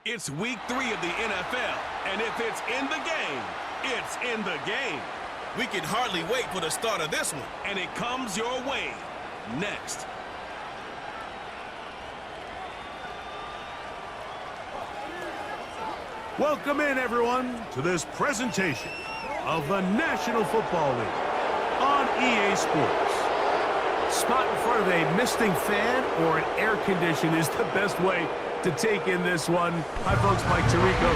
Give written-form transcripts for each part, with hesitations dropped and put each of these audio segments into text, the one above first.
It's week 3 of the NFL, and if it's in the game, it's in the game. We can hardly wait for the start of this one. And it comes your way next. Welcome in, everyone, to this presentation of the National Football League on EA Sports. Spot in front of a misting fan or an air condition is the best way to take in this one. Hi, folks. Mike Tirico,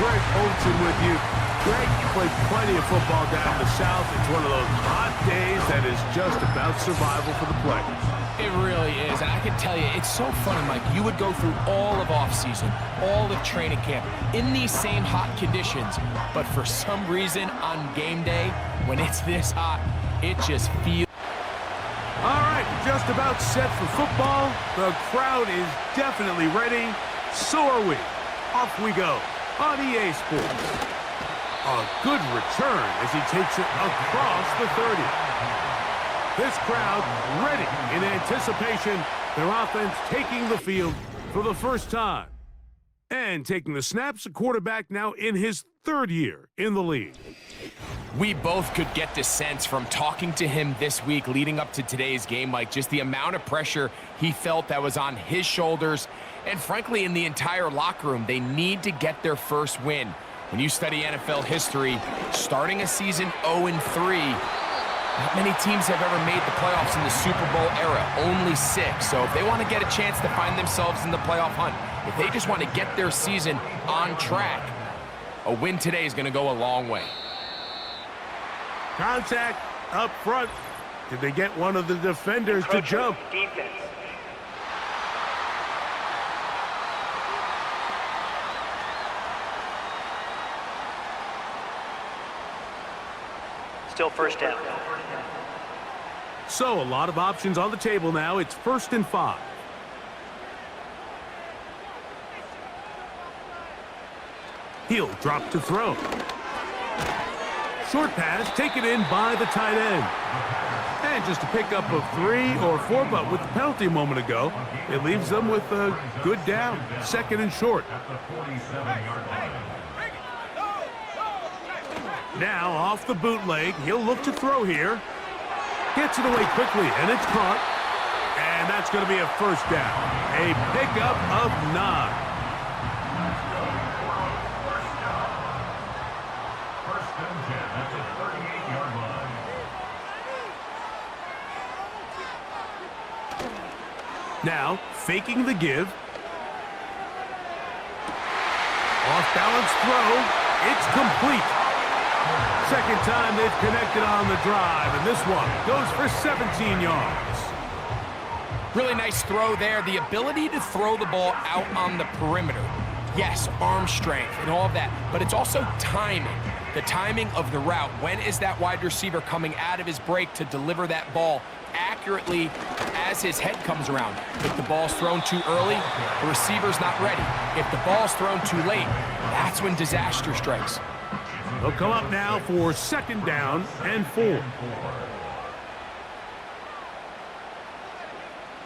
Greg Olson with you. Greg, you played plenty of football down in the South. It's one of those hot days that is just about survival for the players. It really is, and I can tell you, it's so funny, Mike. You would go through all of offseason, all of training camp, in these same hot conditions, but for some reason, on game day, when it's this hot, it just feels... All right, just about set for football. The crowd is definitely ready. So are we. Off we go on EA Sports. A good return as he takes it across the 30. This crowd ready in anticipation. Their offense taking the field for the first time. And taking the snaps, a quarterback now in his 3rd year in the league. We both could get the sense from talking to him this week leading up to today's game, Mike, just the amount of pressure he felt that was on his shoulders. And frankly, in the entire locker room, they need to get their first win. When you study NFL history, starting a season 0-3, not many teams have ever made the playoffs in the Super Bowl era, only 6. So if they want to get a chance to find themselves in the playoff hunt, if they just want to get their season on track, a win today is going to go a long way. Contact up front. Did they get one of the defenders to jump? Defense. Still first down. So, a lot of options on the table now. It's 1st and 5. He'll drop to throw. Short pass taken in by the tight end. And just a pickup of 3 or 4, but with the penalty a moment ago, it leaves them with a good down. 2nd and short. Now off the bootleg, he'll look to throw here. Gets it away quickly, and it's caught. And that's going to be a first down. A pickup of 9. Now, faking the give. Off-balance throw. It's complete. 2nd time they've connected on the drive, and this one goes for 17 yards. Really nice throw there. The ability to throw the ball out on the perimeter. Yes, arm strength and all of that, but it's also timing. The timing of the route. When is that wide receiver coming out of his break to deliver that ball accurately as his head comes around? If the ball's thrown too early, the receiver's not ready. If the ball's thrown too late, that's when disaster strikes. They'll come up now for 2nd down and 4.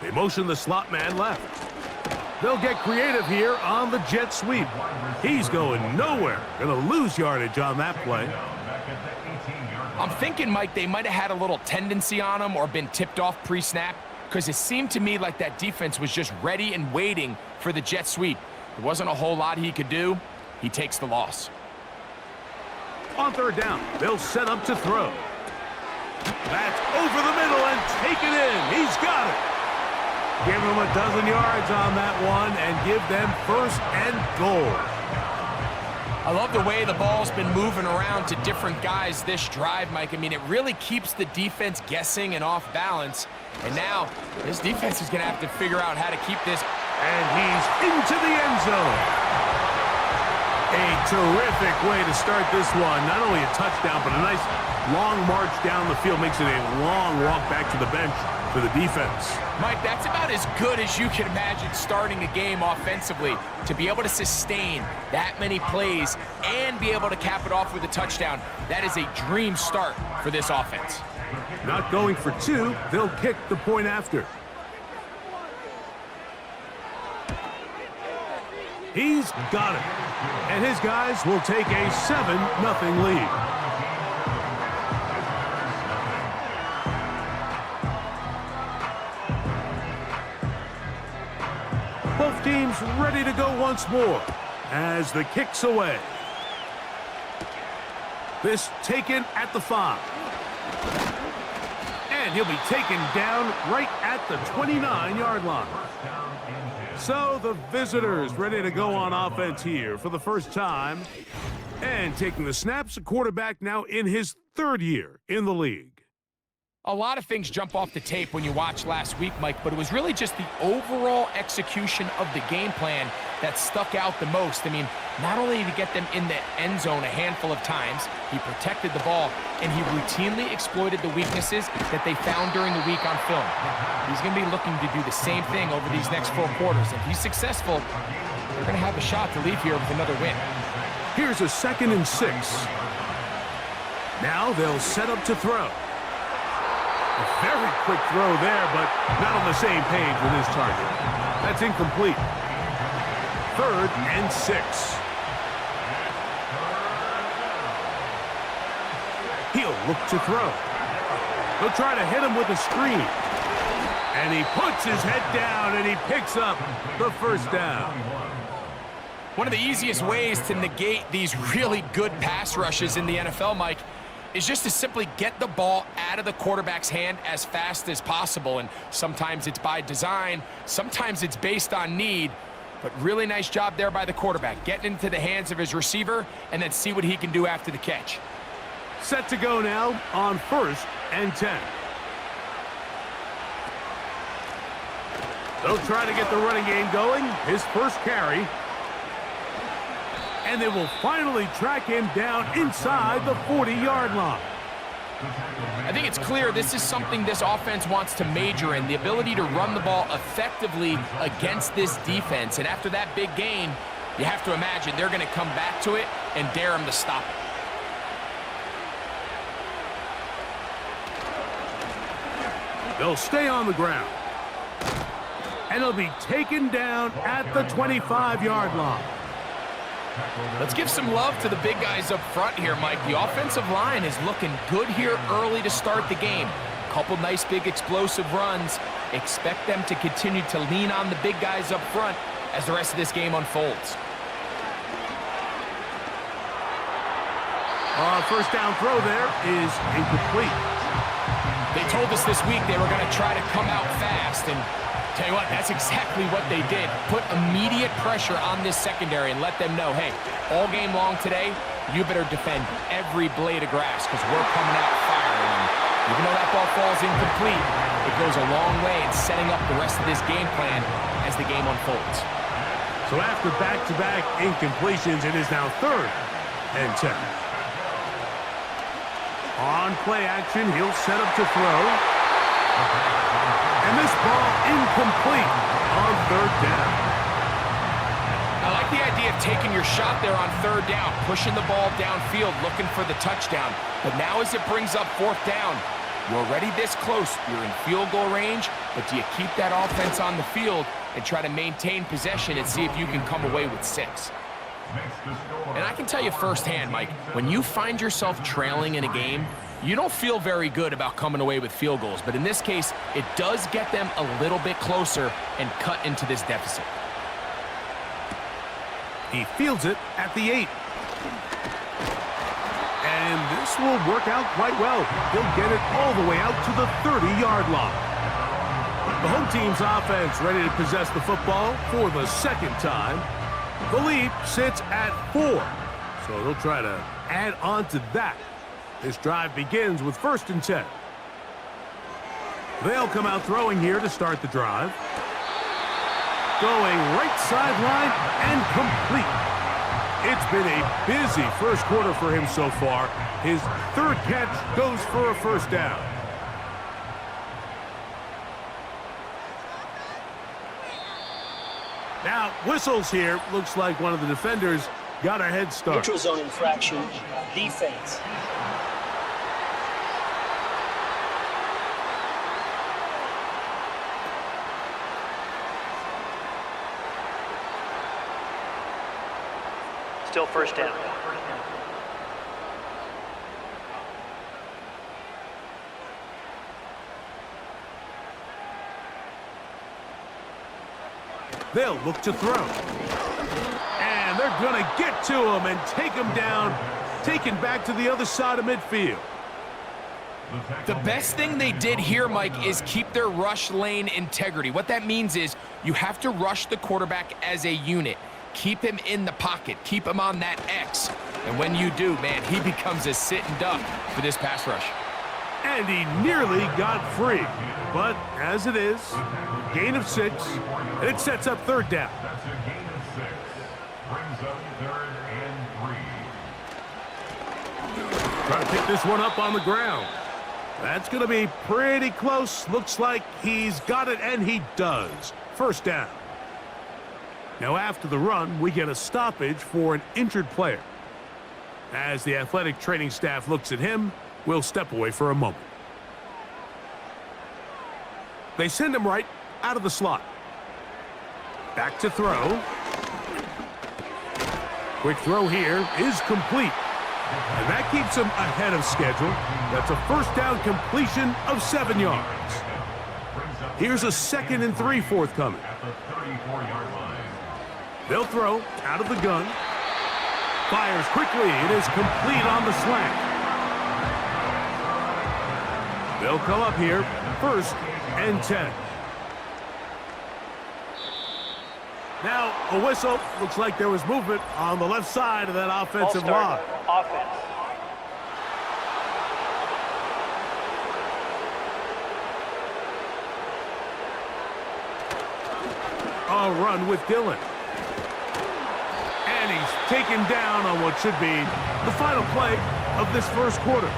They motion the slot man left. They'll get creative here on the jet sweep. He's going nowhere. Going to lose yardage on that play. I'm thinking, Mike, they might have had a little tendency on him or been tipped off pre-snap, because it seemed to me like that defense was just ready and waiting for the jet sweep. There wasn't a whole lot he could do. He takes the loss. On 3rd down, they'll set up to throw. That's over the middle and taken in. He's got it. Give them a dozen yards on that one and give them 1st and goal. I love the way the ball's been moving around to different guys this drive, Mike. I mean, it really keeps the defense guessing and off balance. And now, this defense is going to have to figure out how to keep this. And he's into the end zone. A terrific way to start this one. Not only a touchdown, but a nice long march down the field. Makes it a long walk back to the bench for the defense. Mike, that's about as good as you can imagine starting a game offensively. To be able to sustain that many plays and be able to cap it off with a touchdown, that is a dream start for this offense. Not going for 2, they'll kick the point after. He's got it. And his guys will take a 7-0 lead. Both teams ready to go once more as the kick's away. This taken at the 5. And he'll be taken down right at the 29-yard line. So the visitors ready to go on offense here for the first time. And taking the snaps, a quarterback now in his 3rd year in the league. A lot of things jump off the tape when you watch last week, Mike, but it was really just the overall execution of the game plan that stuck out the most. I mean, not only did he get them in the end zone a handful of times, he protected the ball, and he routinely exploited the weaknesses that they found during the week on film. He's going to be looking to do the same thing over these next 4 quarters. If he's successful, they're going to have a shot to leave here with another win. Here's a 2nd and 6. Now they'll set up to throw. A very quick throw there, but not on the same page with his target. That's incomplete. 3rd and 6. He'll look to throw. He'll try to hit him with a screen. And he puts his head down and he picks up the first down. One of the easiest ways to negate these really good pass rushes in the NFL, Mike, is just to simply get the ball out of the quarterback's hand as fast as possible. And sometimes it's by design, sometimes it's based on need, but really nice job there by the quarterback, getting into the hands of his receiver and then see what he can do after the catch. Set to go now on 1st and 10. They'll try to get the running game going. His first carry. And they will finally track him down inside the 40-yard line. I think it's clear this is something this offense wants to major in, the ability to run the ball effectively against this defense. And after that big gain, you have to imagine they're going to come back to it and dare him to stop it. They'll stay on the ground. And he'll be taken down at the 25-yard line. Let's give some love to the big guys up front here, Mike. The offensive line is looking good here early to start the game. Couple nice big explosive runs. Expect them to continue to lean on the big guys up front as the rest of this game unfolds. First down throw there is incomplete. They told us this week they were going to try to come out fast, and tell you what, that's exactly what they did. Put immediate pressure on this secondary and let them know, hey, all game long today, you better defend every blade of grass because we're coming out firing. And even though that ball falls incomplete, it goes a long way in setting up the rest of this game plan as the game unfolds. So after back-to-back incompletions, it is now 3rd and 10. On play action, he'll set up to throw. And this ball incomplete on 3rd down. I like the idea of taking your shot there on 3rd down, pushing the ball downfield, looking for the touchdown. But now as it brings up 4th down, you're already this close. You're in field goal range, but do you keep that offense on the field and try to maintain possession and see if you can come away with 6? And I can tell you firsthand, Mike, when you find yourself trailing in a game, you don't feel very good about coming away with field goals. But in this case, it does get them a little bit closer and cut into this deficit. He fields it at the 8. And this will work out quite well. He'll get it all the way out to the 30-yard line. The home team's offense ready to possess the football for the 2nd time. The lead sits at 4, so they'll try to add on to that. This drive begins with 1st and 10. They'll come out throwing here to start the drive. Going right sideline and complete. It's been a busy first quarter for him so far. His 3rd catch goes for a 1st down. Now, whistles here. Looks like one of the defenders got a head start. Neutral zone infraction, defense. Still first down. They'll look to throw. And they're going to get to him and take him down, taken back to the other side of midfield. The best thing they did here, Mike, is keep their rush lane integrity. What that means is you have to rush the quarterback as a unit. Keep him in the pocket. Keep him on that X. And when you do, man, he becomes a sitting duck for this pass rush. And he nearly got free. But as it is, gain of 6, and it sets up third down. That's a gain of 6. Brings up 3rd and 3. Trying to pick this one up on the ground. That's going to be pretty close. Looks like he's got it, and he does. First down. Now after the run, we get a stoppage for an injured player. As the athletic training staff looks at him, we'll step away for a moment. They send him right out of the slot. Back to throw. Quick throw here is complete. And that keeps him ahead of schedule. That's a first down completion of 7 yards. Here's a 2nd and 3 forthcoming. At the 34-yard line. They'll throw out of the gun. Fires quickly. It is complete on the slant. They'll come up here. 1st and 10. Now a whistle. Looks like there was movement on the left side of that offensive line. Offense. A run with Dillon. And he's taken down on what should be the final play of this first quarter.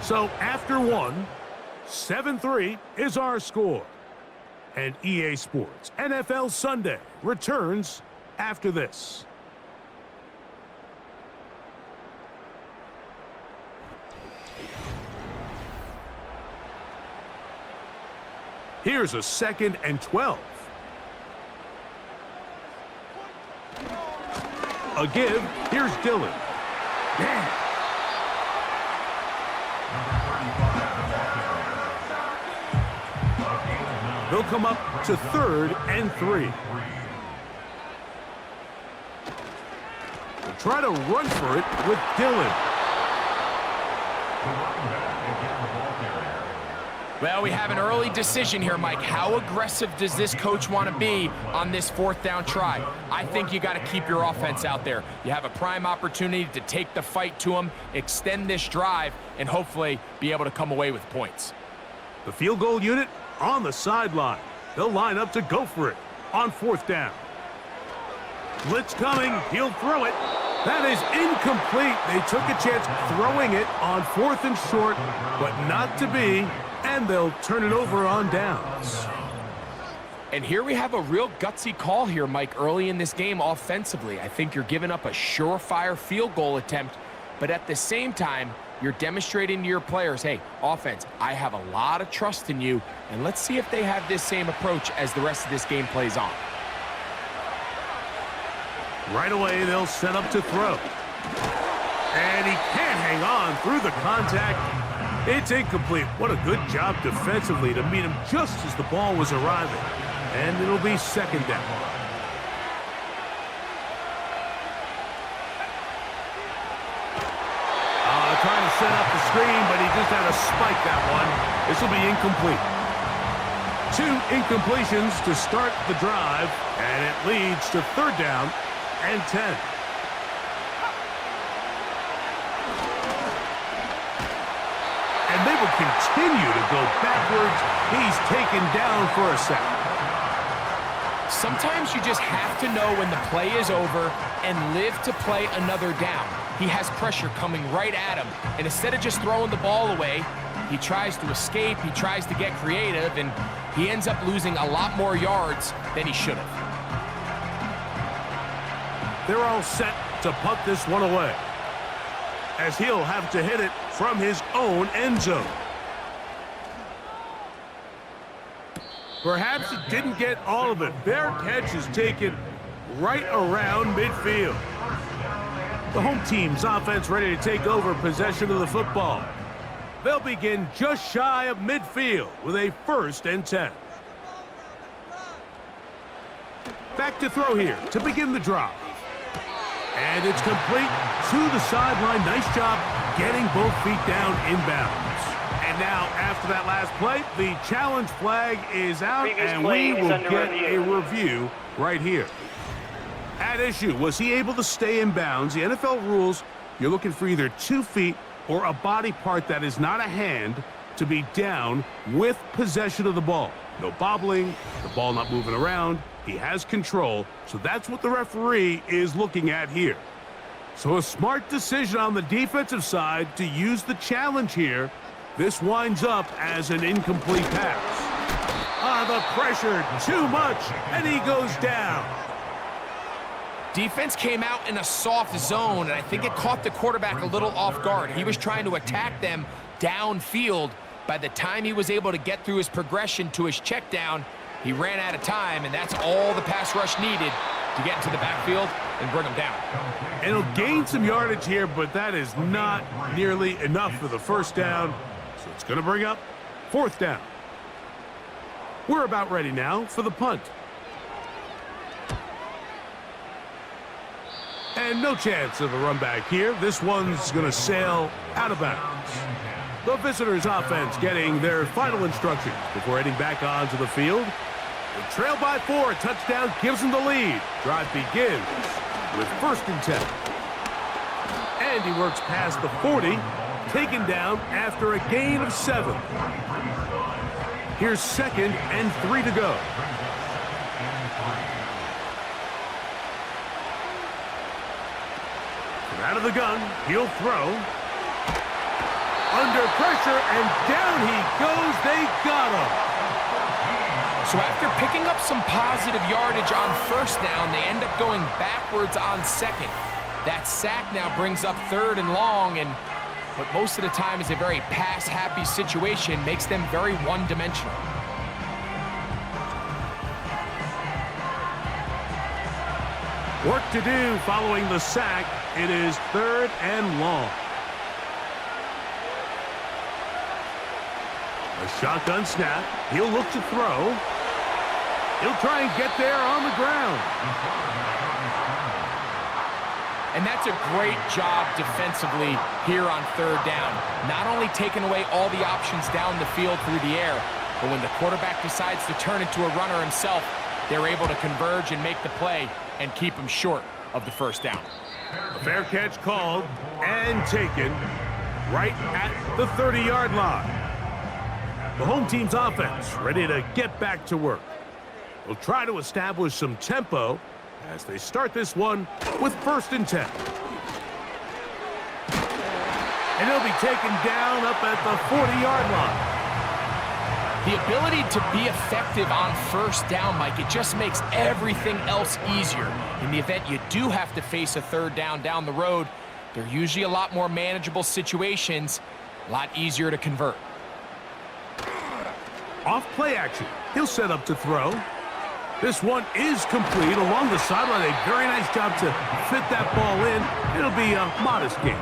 So after 1, 7-3 is our score. And EA Sports NFL Sunday returns after this. Here's a 2nd and 12. A give. Here's Dillon. Man. They'll come up to 3rd and 3. They'll try to run for it with Dillon. Well, we have an early decision here, Mike. How aggressive does this coach want to be on this 4th down try? I think you got to keep your offense out there. You have a prime opportunity to take the fight to them, extend this drive, and hopefully be able to come away with points. The field goal unit on the sideline. They'll line up to go for it on 4th down. Blitz coming. He'll throw it. That is incomplete. They took a chance throwing it on 4th and short, but not to be. And they'll turn it over on downs. And here we have a real gutsy call here, Mike, early in this game offensively. I think you're giving up a surefire field goal attempt, but at the same time, you're demonstrating to your players, hey, offense, I have a lot of trust in you, and let's see if they have this same approach as the rest of this game plays on. Right away, they'll set up to throw. And he can't hang on through the contact. It's incomplete. What a good job defensively to meet him just as the ball was arriving. And it'll be 2nd down. Trying to set up the screen, but he just had to spike that one. This will be incomplete. 2 incompletions to start the drive, and it leads to 3rd down and 10. And they will continue to go backwards. He's taken down for a sack. Sometimes you just have to know when the play is over and live to play another down. He has pressure coming right at him, and instead of just throwing the ball away, he tries to escape, he tries to get creative, and he ends up losing a lot more yards than he should have. They're all set to punt this one away, as he'll have to hit it from his own end zone. Perhaps he didn't get all of it. Fair catch is taken, right around midfield. The home team's offense ready to take over possession of the football. They'll begin just shy of midfield with a 1st and 10. Back to throw here to begin the drive. And it's complete to the sideline. Nice job getting both feet down inbounds. And now, after that last play, the challenge flag is out, and we will get a review right here. At issue, was he able to stay in bounds? The NFL rules, you're looking for either 2 feet or a body part that is not a hand to be down with possession of the ball. No bobbling, the ball not moving around. He has control, so that's what the referee is looking at here. So a smart decision on the defensive side to use the challenge here. This winds up as an incomplete pass. The pressure, too much, and he goes down. Defense came out in a soft zone, and I think it caught the quarterback a little off guard. He was trying to attack them downfield. By the time he was able to get through his progression to his check down, he ran out of time, and that's all the pass rush needed to get into the backfield and bring him down. And he'll gain some yardage here, but that is not nearly enough for the 1st down. So it's going to bring up 4th down. We're about ready now for the punt. And no chance of a run back here. This one's going to sail out of bounds. The visitors' offense getting their final instructions before heading back onto the field. They trail by 4. Touchdown gives them the lead. Drive begins with 1st and 10. And he works past the 40, taken down after a gain of 7. Here's 2nd and 3 to go. From out of the gun, he'll throw. Under pressure, and down he goes. They got him. So after picking up some positive yardage on 1st down, they end up going backwards on 2nd. That sack now brings up 3rd and long, and what most of the time is a very pass-happy situation makes them very one-dimensional. Work to do following the sack. It is 3rd and long. A shotgun snap. He'll look to throw. He'll try and get there on the ground. And that's a great job defensively here on 3rd down. Not only taking away all the options down the field through the air, but when the quarterback decides to turn into a runner himself, they're able to converge and make the play and keep him short of the 1st down. A fair catch called and taken right at the 30-yard line. The home team's offense ready to get back to work. They'll try to establish some tempo as they start this one with 1st and 10. And he'll be taken down up at the 40-yard line. The ability to be effective on 1st down, Mike, it just makes everything else easier. In the event you do have to face a 3rd down the road, they're usually a lot more manageable situations, a lot easier to convert. Off play action. He'll set up to throw. This one is complete along the sideline. A very nice job to fit that ball in. It'll be a modest gain.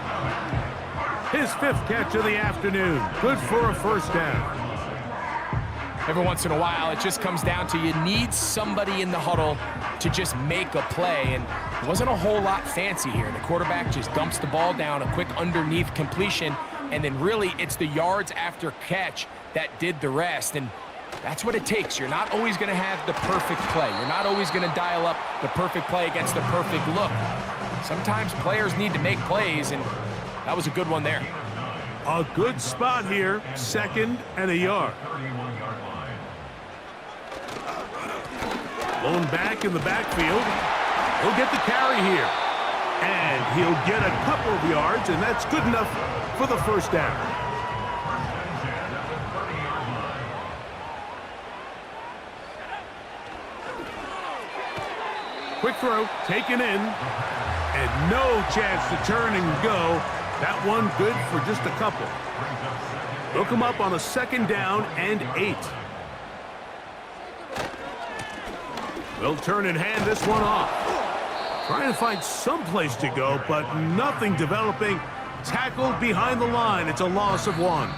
His 5th catch of the afternoon. Good for a 1st down. Every once in a while, it just comes down to you need somebody in the huddle to just make a play, and it wasn't a whole lot fancy here. The quarterback just dumps the ball down, a quick underneath completion, and then really it's the yards after catch that did the rest, and that's what it takes. You're not always going to have the perfect play. You're not always going to dial up the perfect play against the perfect look. Sometimes players need to make plays, and that was a good one there. A good spot here, 2nd and a yard. Blown back in the backfield. He'll get the carry here. And he'll get a couple of yards, and that's good enough for the 1st down. Quick throw, taken in, and no chance to turn and go. That one good for just a couple. They'll come up on a 2nd down and 8. They'll turn and hand this one off. Trying to find some place to go, but nothing developing. Tackled behind the line. It's a loss of 1.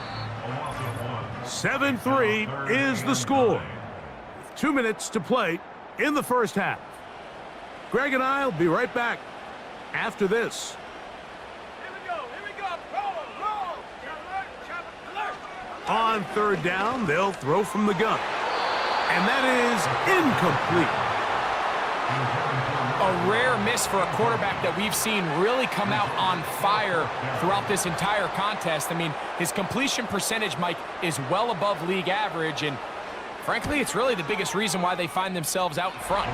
7-3 is the score. With 2 minutes to play in the first half. Greg and I will be right back after this. On third down, they'll throw from the gun. And that is incomplete. A rare miss for a quarterback that we've seen really come out on fire throughout this entire contest. I mean, his completion percentage, Mike, is well above league average, and frankly, it's really the biggest reason why they find themselves out in front.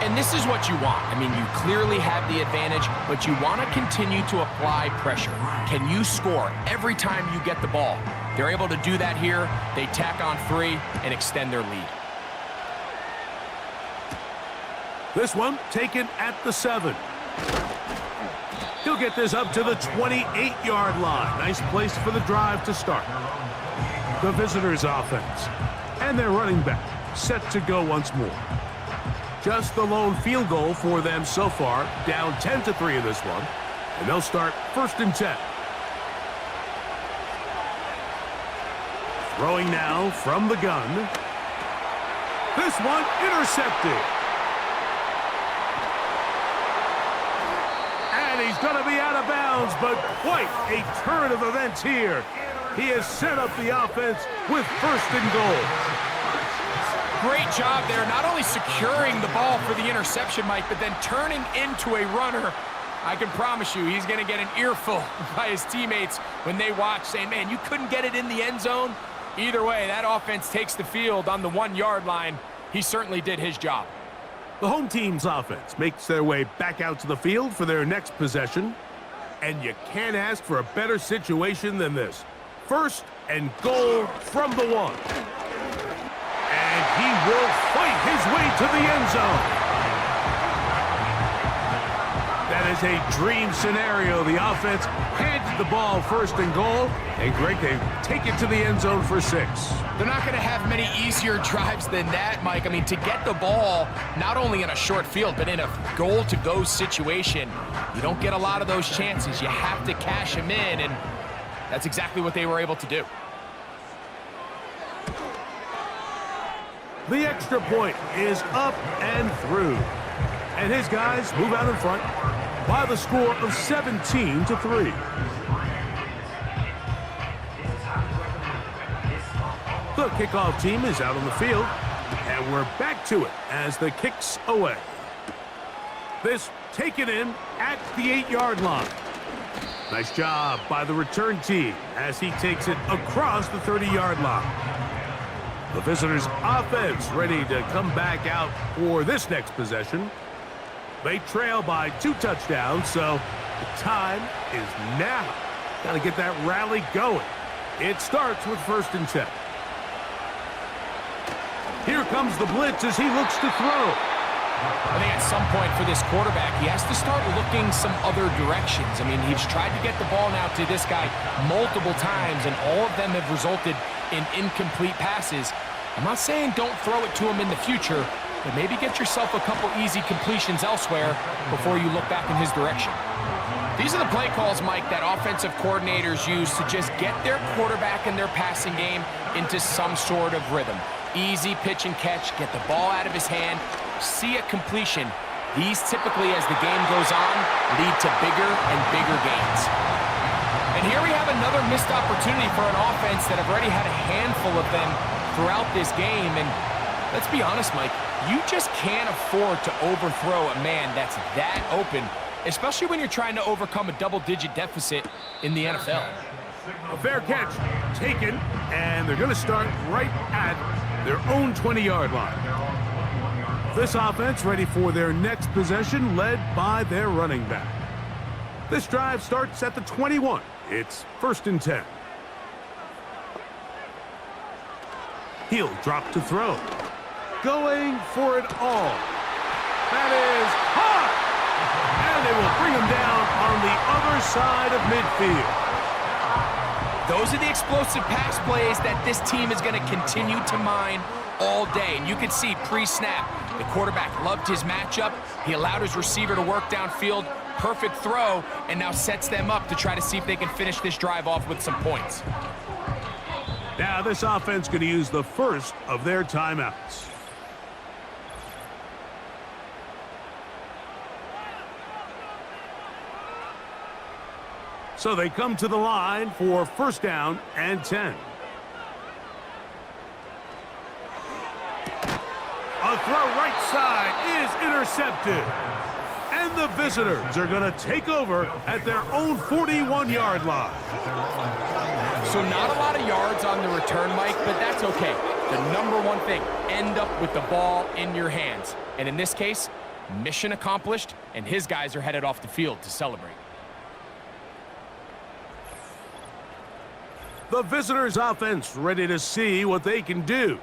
And this is what you want. I mean, you clearly have the advantage, but you want to continue to apply pressure. Can you score every time you get the ball? They're able to do that here. They tack on 3 and extend their lead. This one taken at the 7. He'll get this up to the 28-yard line. Nice place for the drive to start. The visitors' offense. And their running back set to go once more. Just the lone field goal for them so far. Down 10-3 in this one. And they'll start 1st and 10. Throwing now from the gun. This one intercepted. And he's going to be out of bounds, but quite a turn of events here. He has set up the offense with 1st and goal. Great job there, not only securing the ball for the interception, Mike, but then turning into a runner. I can promise you he's going to get an earful by his teammates when they watch, saying, man, you couldn't get it in the end zone. Either way, that offense takes the field on the 1-yard line. He certainly did his job. The home team's offense makes their way back out to the field for their next possession. And you can't ask for a better situation than this. 1st and goal from the 1. And he will fight his way to the end zone. That is a dream scenario. The offense hands the ball 1st and goal. And Greg, they take it to the end zone for 6. They're not going to have many easier drives than that, Mike. I mean, to get the ball, not only in a short field, but in a goal-to-go situation, you don't get a lot of those chances. You have to cash them in, and that's exactly what they were able to do. The extra point is up and through. And his guys move out in front by the score of 17-3. The kickoff team is out on the field, and we're back to it as the kick's away. This taken in at the 8-yard line. Nice job by the return team as he takes it across the 30-yard line. The visitors' offense ready to come back out for this next possession. They trail by 2 touchdowns, so the time is now. Got to get that rally going. It starts with 1st and 10. Here comes the blitz as he looks to throw. I think at some point for this quarterback, he has to start looking some other directions. I mean, he's tried to get the ball now to this guy multiple times, and all of them have resulted in incomplete passes. I'm not saying don't throw it to him in the future, but maybe get yourself a couple easy completions elsewhere before you look back in his direction. These are the play calls, Mike, that offensive coordinators use to just get their quarterback and their passing game into some sort of rhythm. Easy pitch and catch, get the ball out of his hand, see a completion. These typically, as the game goes on, lead to bigger and bigger gains. And here we have another missed opportunity for an offense that have already had a handful of them throughout this game. And let's be honest, Mike, you just can't afford to overthrow a man that's that open, especially when you're trying to overcome a double-digit deficit in the NFL. A fair catch taken, and they're going to start right at their own 20-yard line. This offense ready for their next possession, led by their running back. This drive starts at the 21. It's 1st and 10. He'll drop to throw. Going for it all. That is hot! And they will bring him down on the other side of midfield. Those are the explosive pass plays that this team is going to continue to mine all day. And you could see pre-snap, the quarterback loved his matchup. He allowed his receiver to work downfield. Perfect throw, and now sets them up to try to see if they can finish this drive off with some points. Now this offense going to use the first of their timeouts. So they come to the line for first down and 10. A throw right side is intercepted. And the visitors are going to take over at their own 41-yard line. So not a lot of yards on the return, Mike, but that's okay. The number one thing, end up with the ball in your hands. And in this case, mission accomplished, and his guys are headed off the field to celebrate. The visitors' offense ready to see what they can do.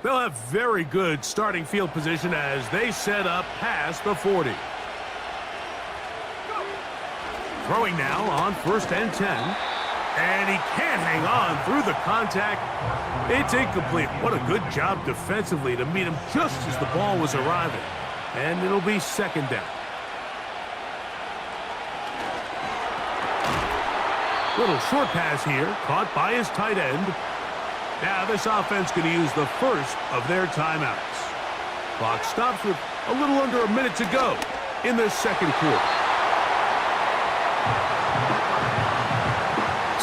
They'll have very good starting field position as they set up past the 40. Throwing now on first and 10. And he can't hang on through the contact. It's incomplete. What a good job defensively to meet him just as the ball was arriving. And it'll be second down. Little short pass here, caught by his tight end. Now this offense going to use the first of their timeouts. Clock stops with a little under a minute to go in the second quarter.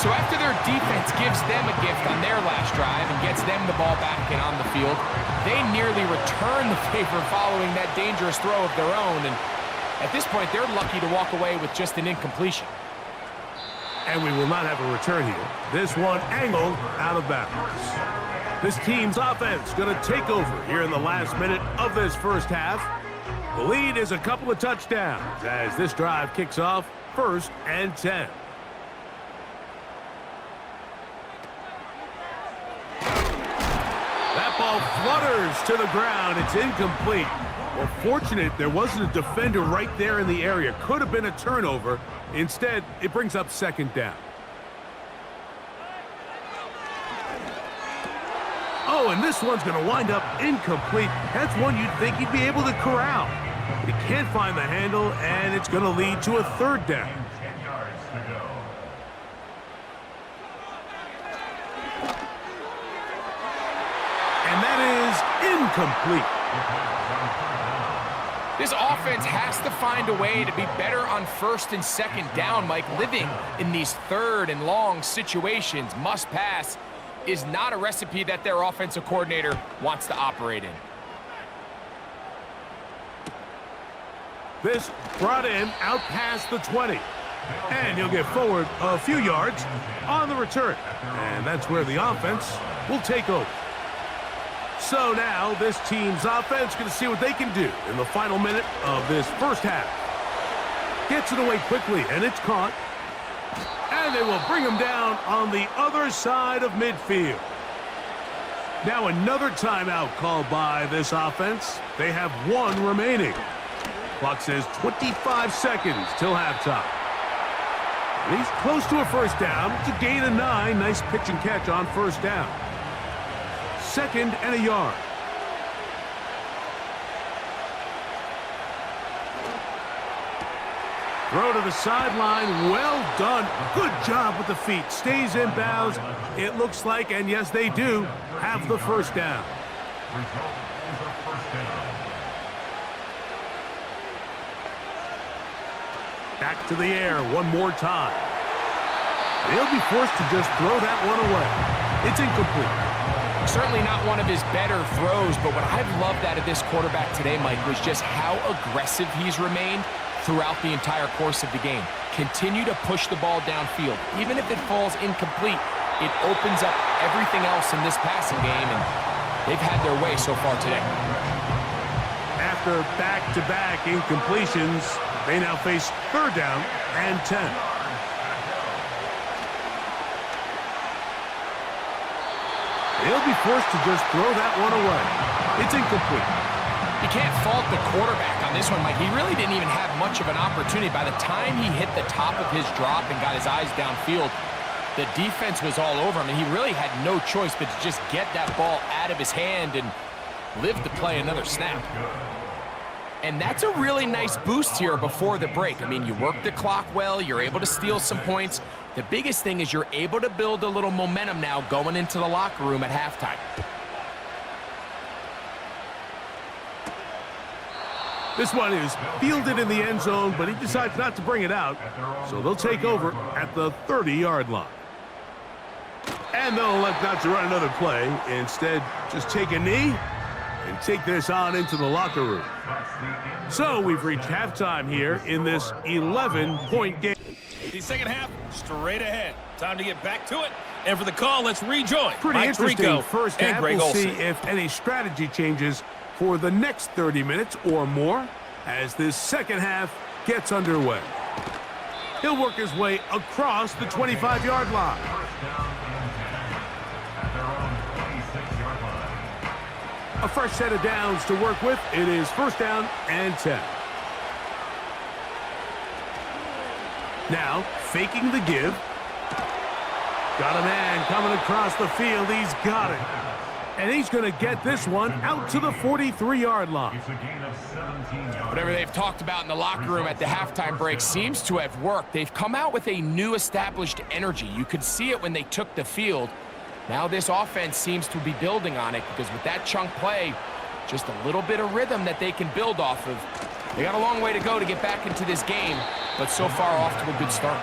So after their defense gives them a gift on their last drive and gets them the ball back and on the field, they nearly return the favor following that dangerous throw of their own. And at this point, they're lucky to walk away with just an incompletion. And we will not have a return here. This one angled out of bounds. This team's offense going to take over here in the last minute of this first half. The lead is a couple of touchdowns as this drive kicks off first and 10. That ball flutters to the ground. It's incomplete. Well, fortunate there wasn't a defender right there in the area. Could have been a turnover. Instead, it brings up second down. Oh, and this one's going to wind up incomplete. That's one you'd think he'd be able to corral. He can't find the handle, and it's going to lead to a third down. 10 yards to go. And that is incomplete. This offense has to find a way to be better on first and second down, Mike. Living in these third and long situations, must pass, is not a recipe that their offensive coordinator wants to operate in. This brought in out past the 20. And he'll get forward a few yards on the return. And that's where the offense will take over. So now this team's offense going to see what they can do in the final minute of this first half. Gets it away quickly, and it's caught. And they will bring him down on the other side of midfield. Now another timeout called by this offense. They have one remaining. Clock says 25 seconds till halftime. And he's close to a first down. It's a gain of 9. Nice pitch and catch on first down. Second and a yard. Throw to the sideline. Well done. Good job with the feet. Stays in bounds. It looks like, and yes, they do, have the first down. Result is a first down. Back to the air one more time. They'll be forced to just throw that one away. It's incomplete. Certainly not one of his better throws, but what I've loved out of this quarterback today, Mike, was just how aggressive he's remained throughout the entire course of the game. Continue to push the ball downfield. Even if it falls incomplete, it opens up everything else in this passing game, and they've had their way so far today. After back-to-back incompletions, they now face third down and 10. They'll be forced to just throw that one away. It's incomplete. You can't fault the quarterback on this one, Mike. He really didn't even have much of an opportunity. By the time he hit the top of his drop and got his eyes downfield, The defense was all over him, and he really had no choice but to just get that ball out of his hand and live to play another snap. And that's a really nice boost here before the break. I mean, you work the clock well, you're able to steal some points. The biggest thing is you're able to build a little momentum now going into the locker room at halftime. This one is fielded in the end zone, but he decides not to bring it out, so they'll take over at the 30-yard line. And they'll elect not to run another play. Instead, just take a knee and take this on into the locker room. So we've reached halftime here in this 11-point game. The second half, straight ahead. Time to get back to it. And for the call, let's rejoin. Pretty Mike interesting Tirico first and half. Greg We'll see Olsen. if any strategy changes for the next 30 minutes or more as this second half gets underway. He'll work his way across the 25-yard line. A fresh set of downs to work with. It is first down and 10. Now, faking the give. Got a man coming across the field. He's got it. And he's going to get this one out to the 43-yard line. Whatever they've talked about in the locker room at the halftime break seems to have worked. They've come out with a new established energy. You could see it when they took the field. Now this offense seems to be building on it because with that chunk play, just a little bit of rhythm that they can build off of. They got a long way to go to get back into this game, but so far off to a good start.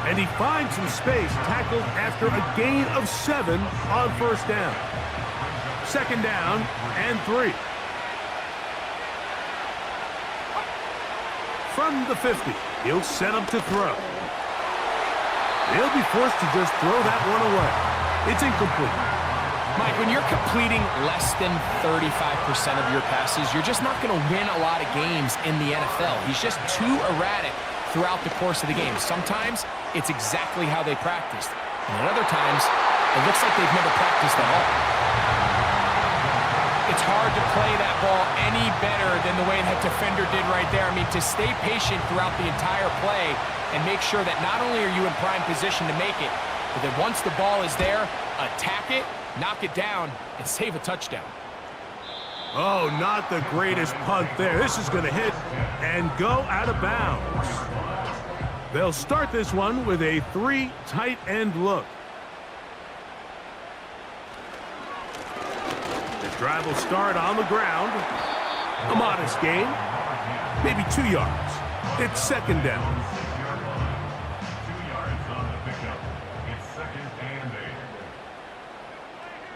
And he finds some space, tackled after a gain of 7 on first down. Second down and 3. From the 50, he'll set up to throw. He'll be forced to just throw that one away. It's incomplete. Mike, when you're completing less than 35% of your passes, you're just not going to win a lot of games in the NFL. He's just too erratic throughout the course of the game. Sometimes it's exactly how they practiced. And at other times, it looks like they've never practiced at all. It's hard to play that ball any better than the way that defender did right there. I mean, to stay patient throughout the entire play and make sure that not only are you in prime position to make it, but then once the ball is there, attack it, knock it down, and save a touchdown. Oh, not the greatest punt there. This is going to hit and go out of bounds. They'll start this one with a 3 tight end look. The drive will start on the ground. A modest gain, maybe 2 yards. It's second down.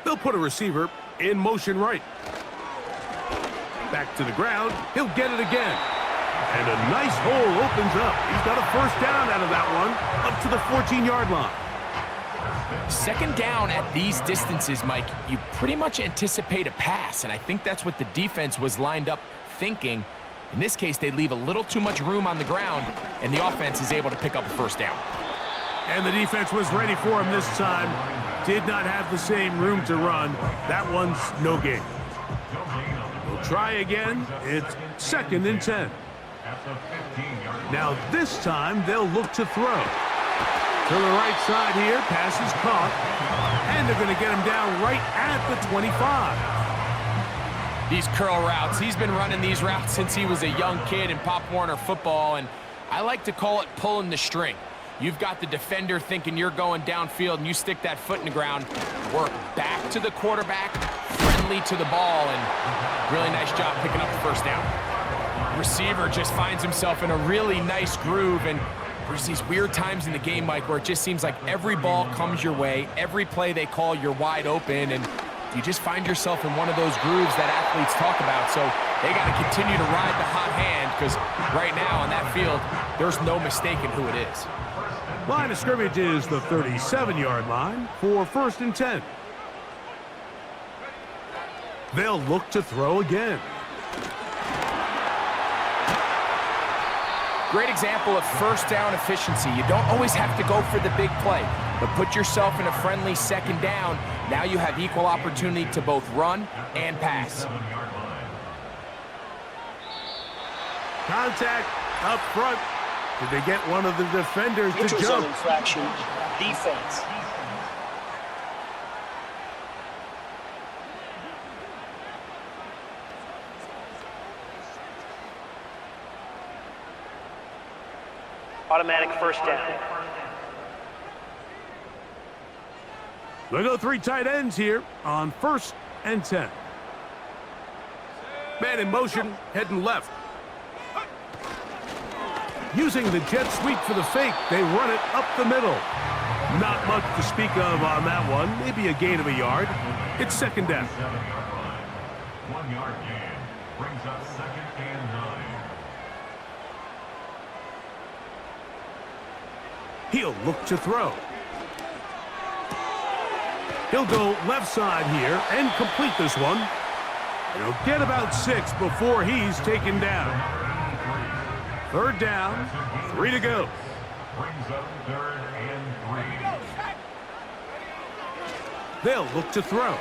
They'll put a receiver in motion right. Back to the ground. He'll get it again. And a nice hole opens up. He's got a first down out of that one, up to the 14-yard line. Second down at these distances, Mike, you pretty much anticipate a pass, and I think that's what the defense was lined up thinking. In this case, they leave a little too much room on the ground, and the offense is able to pick up a first down. And the defense was ready for him this time. Did not have the same room to run. That one's no gain. We'll try again. It's second and 10. Now this time they'll look to throw. To the right side here, pass is caught. And they're going to get him down right at the 25. These curl routes, he's been running these routes since he was a young kid in Pop Warner football, and I like to call it pulling the string. You've got the defender thinking you're going downfield, and you stick that foot in the ground, work back to the quarterback, friendly to the ball, and really nice job picking up the first down. Receiver just finds himself in a really nice groove, and there's these weird times in the game, Mike, where it just seems like every ball comes your way, every play they call, you're wide open, and you just find yourself in one of those grooves that athletes talk about. So they got to continue to ride the hot hand, because right now on that field, there's no mistaking who it is. Line of scrimmage is the 37-yard line for first and 10. They'll look to throw again. Great example of first down efficiency. You don't always have to go for the big play, but put yourself in a friendly second down. Now you have equal opportunity to both run and pass. Contact up front. Did they get one of the defenders to Neutral zone jump? infraction, defense. Automatic first down. We'll go 3 tight ends here on 1st and 10. Man in motion, heading left. Using the jet sweep for the fake, they run it up the middle. Not much to speak of on that one. Maybe a gain of a yard. It's 2nd down. 7-yard line. 1-yard gain. Brings up 2nd and 9. He'll look to throw. He'll go left side here and complete this one. He'll get about 6 before he's taken down. 3rd down, 3 to go. Brings up 3rd and 3. They'll look to throw.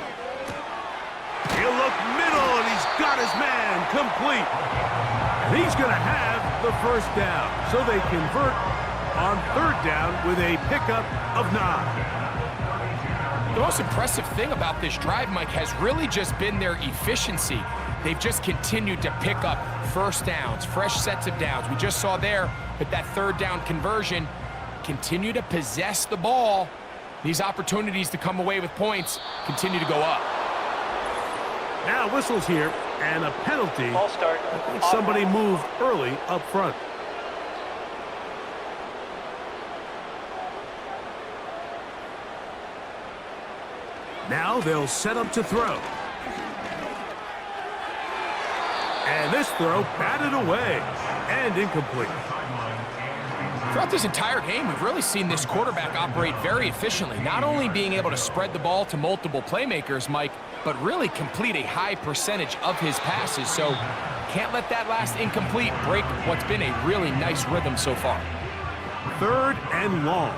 He'll look middle, and he's got his man complete. And he's going to have the 1st down. So they convert on 3rd down with a pickup of 9. The most impressive thing about this drive, Mike, has really just been their efficiency. They've just continued to pick up 1st downs, fresh sets of downs. We just saw there with that 3rd down conversion, continue to possess the ball. These opportunities to come away with points continue to go up. Now whistles here and a penalty. Ball start. I think somebody moved early up front. Now they'll set up to throw. And this throw batted away and incomplete. Throughout this entire game, we've really seen this quarterback operate very efficiently, not only being able to spread the ball to multiple playmakers, Mike, but really complete a high percentage of his passes. So can't let that last incomplete break what's been a really nice rhythm so far. 3rd and long.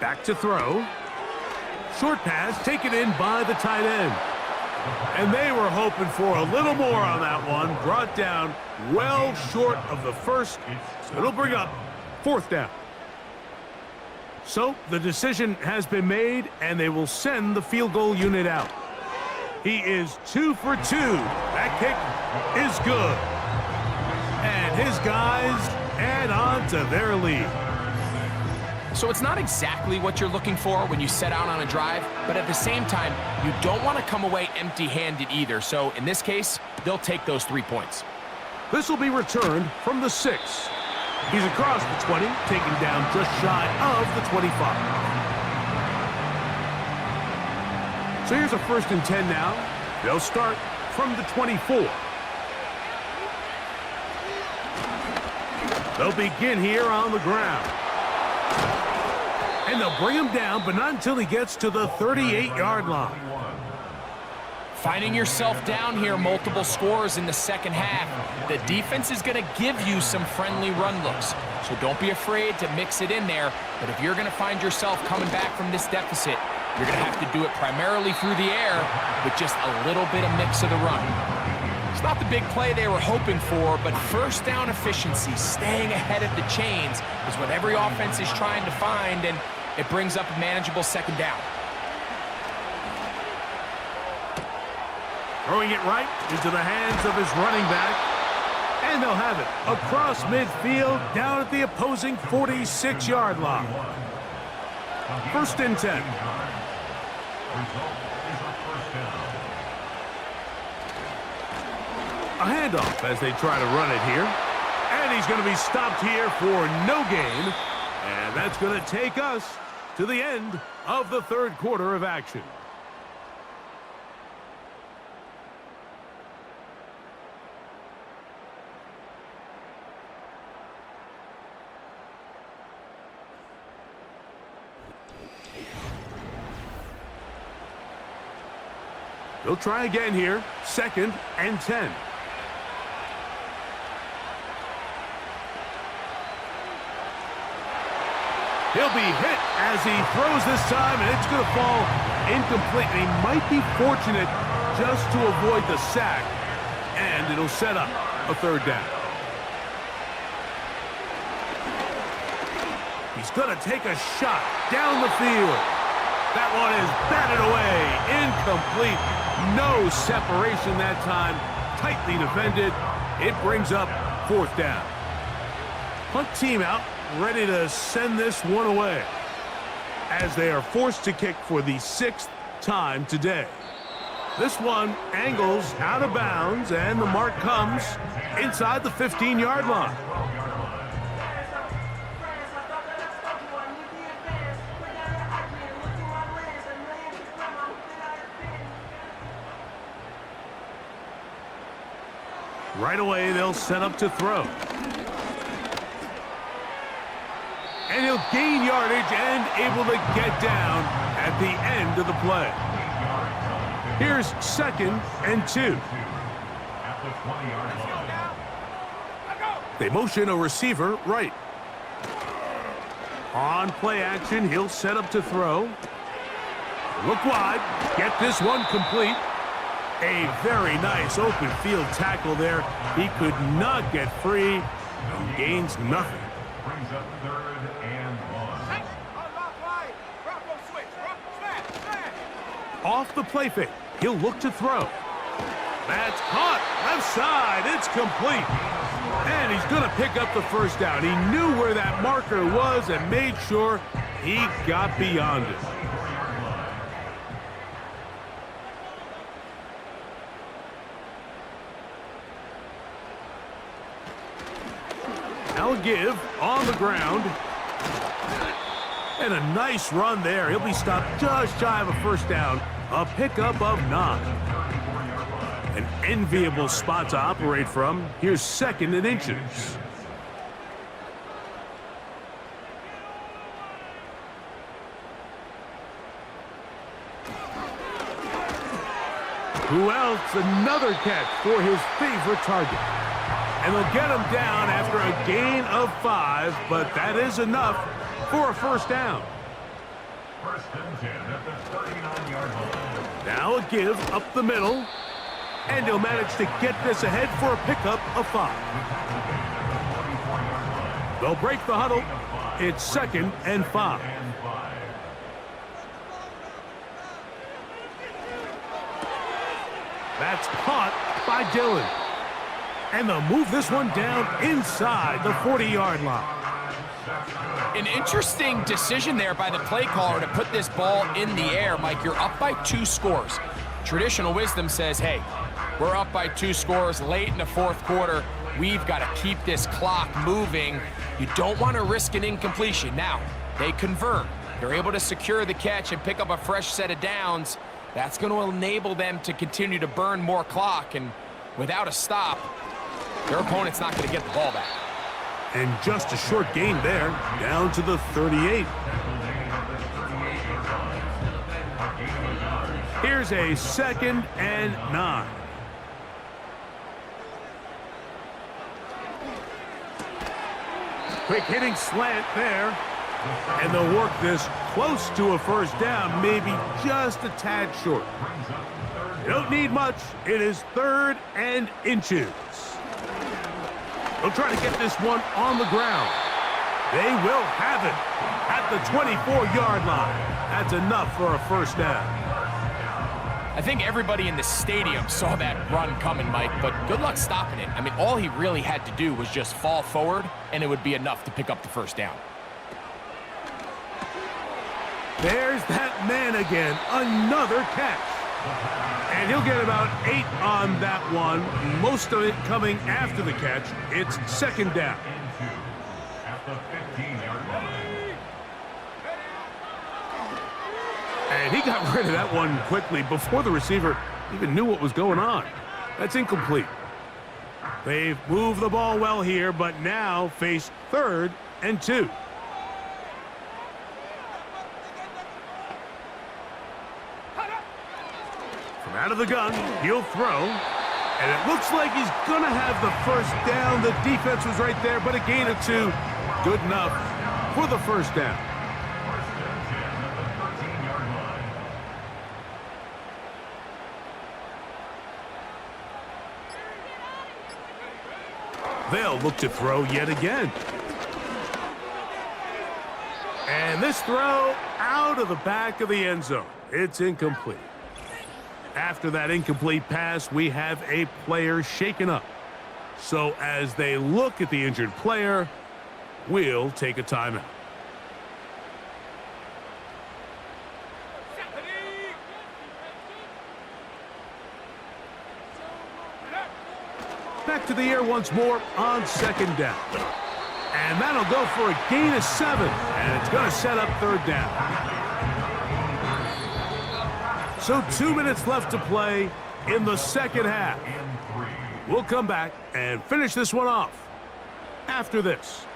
Back to throw. Short pass taken in by the tight end. And they were hoping for a little more on that one. Brought down well short of the 1st. So it'll bring up 4th down. So the decision has been made, and they will send the field goal unit out. He is 2 for 2. That kick is good. And his guys add on to their lead. So it's not exactly what you're looking for when you set out on a drive, but at the same time, you don't want to come away empty-handed either. So in this case, they'll take those 3 points. This will be returned from the 6. He's across the 20, taken down just shy of the 25. So here's a 1st and 10 now. They'll start from the 24. They'll begin here on the ground. And they'll bring him down, but not until he gets to the 38-yard line. Finding yourself down here, multiple scores in the 2nd half. The defense is going to give you some friendly run looks, so don't be afraid to mix it in there. But if you're going to find yourself coming back from this deficit, you're going to have to do it primarily through the air with just a little bit of mix of the run. It's not the big play they were hoping for, but 1st down efficiency, staying ahead of the chains, is what every offense is trying to find, and it brings up a manageable 2nd down. Throwing it right into the hands of his running back. And they'll have it across midfield down at the opposing 46-yard line. 1st and 10. A handoff as they try to run it here. And he's going to be stopped here for no gain. And that's going to take us to the end of the 3rd quarter of action. They'll try again here. 2nd and 10. He'll be hit as he throws this time, and it's going to fall incomplete. And he might be fortunate just to avoid the sack, and it'll set up a third down. He's going to take a shot down the field. That one is batted away. Incomplete. No separation that time. Tightly defended. It brings up fourth down. Punt team out, ready to send this one away, as they are forced to kick for the 6th time today. This one angles out of bounds, and the mark comes inside the 15-yard line. Right away, they'll set up to throw. And he'll gain yardage and able to get down at the end of the play. Here's 2nd and 2. They motion a receiver right. On play action, he'll set up to throw. Look wide. Get this one complete. A very nice open field tackle there. He could not get free. He gains nothing. Brings up 3rd and 1. Off the play fake. He'll look to throw. That's caught. Left side. It's complete. And he's going to pick up the first down. He knew where that marker was and made sure he got beyond it. Now a give on the ground. And a nice run there. He'll be stopped just shy of a first down. A pickup of 9. An enviable spot to operate from. Here's 2nd and inches. Who else? Another catch for his favorite target. And they'll get him down after a gain of 5, but that is enough for a first down. 1st and 10 at the 39-yard line. Now a give up the middle. And he'll manage to get this ahead for a pickup of 5. They'll break the huddle. It's 2nd and 5. That's caught by Dillon. And they'll move this one down inside the 40-yard line. An interesting decision there by the play caller to put this ball in the air. Mike, you're up by 2 scores. Traditional wisdom says, hey, we're up by 2 scores late in the 4th quarter. We've got to keep this clock moving. You don't want to risk an incompletion. Now, they convert. They're able to secure the catch and pick up a fresh set of downs. That's going to enable them to continue to burn more clock. And without a stop, their opponent's not going to get the ball back. And just a short gain there, down to the 38. Here's a 2nd and 9. Quick hitting slant there. And they'll work this close to a first down, maybe just a tad short. You don't need much. It is 3rd and inches. They'll try to get this one on the ground. They will have it at the 24-yard line. That's enough for a first down. I think everybody in the stadium saw that run coming, Mike, but good luck stopping it. I mean, all he really had to do was just fall forward, and it would be enough to pick up the first down. There's that man again. Another catch. And he'll get about 8 on that one. Most of it coming after the catch. It's 2nd down. At the 15-yard line. And he got rid of that one quickly before the receiver even knew what was going on. That's incomplete. They've moved the ball well here, but now face 3rd and 2. From out of the gun, he'll throw. And it looks like he's going to have the first down. The defense was right there, but a gain of 2. Good enough for the first down. They'll look to throw yet again. And this throw out of the back of the end zone. It's incomplete. After that incomplete pass, we have a player shaken up. So as they look at the injured player, we'll take a timeout. Back to the air once more on second down. And that'll go for a gain of 7. And it's going to set up third down. So 2 minutes left to play in the second half. We'll come back and finish this one off. After this,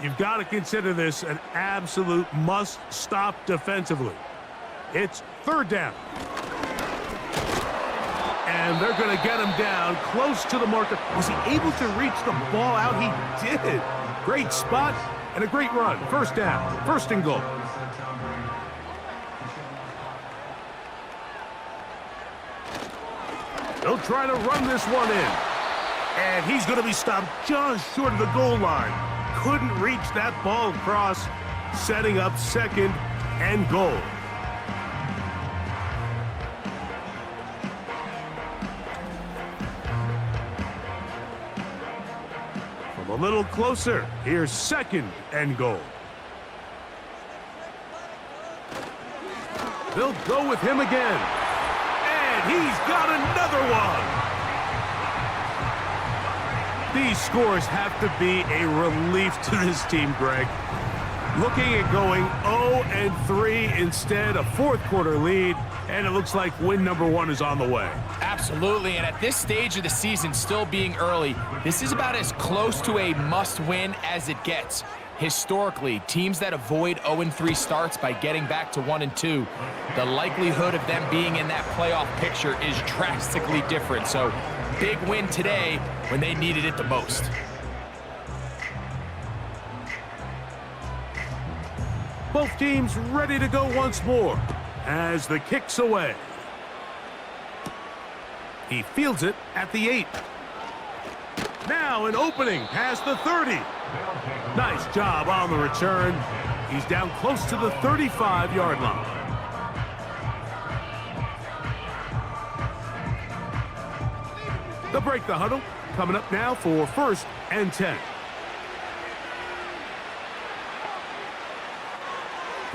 you've got to consider this an absolute must-stop defensively. It's third down. And they're going to get him down close to the marker. Was he able to reach the ball out? He did. Great spot and a great run. First down, first and goal. They'll try to run this one in. And he's going to be stopped just short of the goal line. Couldn't reach that ball across, setting up second and goal. From a little closer, here's second and goal. They'll go with him again. And he's got another one. These scores have to be a relief to this team, Greg. Looking at going 0-3 instead, a fourth quarter lead, and it looks like win number 1 is on the way. Absolutely, and at this stage of the season, still being early, this is about as close to a must-win as it gets. Historically, teams that avoid 0-3 starts by getting back to 1-2, the likelihood of them being in that playoff picture is drastically different. So, big win today when they needed it the most. Both teams ready to go once more as the kick's away. He fields it at the 8. Now an opening past the 30. Nice job on the return. He's down close to the 35-yard line. They'll break the huddle. Coming up now for first and 10.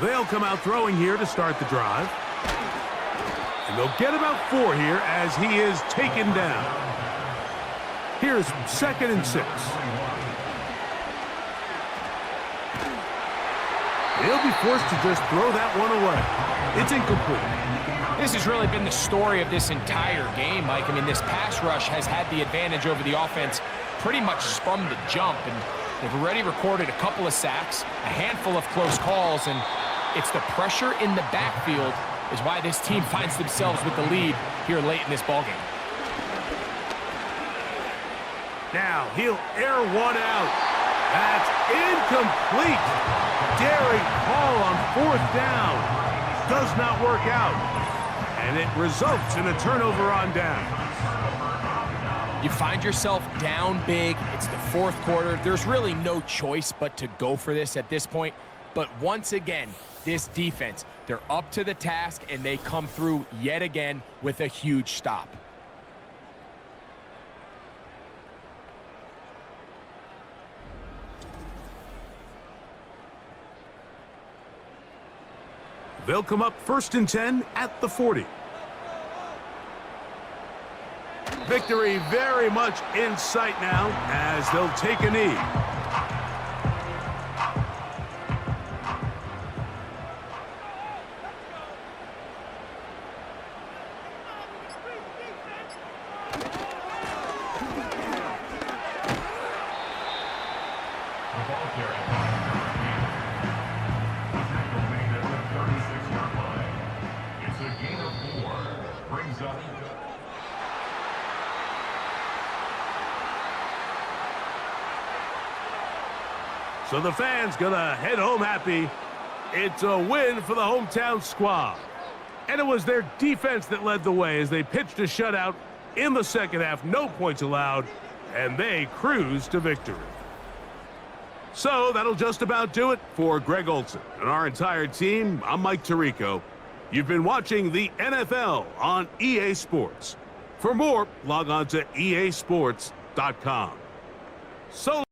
They'll come out throwing here to start the drive. And they'll get about 4 here as he is taken down. Here's second and 6. He'll be forced to just throw that one away. It's incomplete. This has really been the story of this entire game, Mike. I mean, this pass rush has had the advantage over the offense pretty much from the jump, and they've already recorded a couple of sacks, a handful of close calls, and it's the pressure in the backfield is why this team finds themselves with the lead here late in this ballgame. Now he'll air one out. That's incomplete. Daring call on fourth down. Does not work out. And it results in a turnover on down. You find yourself down big. It's the fourth quarter. There's really no choice but to go for this at this point. But once again, this defense, they're up to the task, and they come through yet again with a huge stop. They'll come up first and 10 at the 40. Victory very much in sight now as they'll take a knee. So the fans gonna head home happy. It's a win for the hometown squad. And it was their defense that led the way as they pitched a shutout in the second half. No points allowed. and they cruise to victory. So that'll just about do it for Greg Olson and our entire team. I'm Mike Tirico. You've been watching the NFL on EA Sports. For more, log on to easports.com. So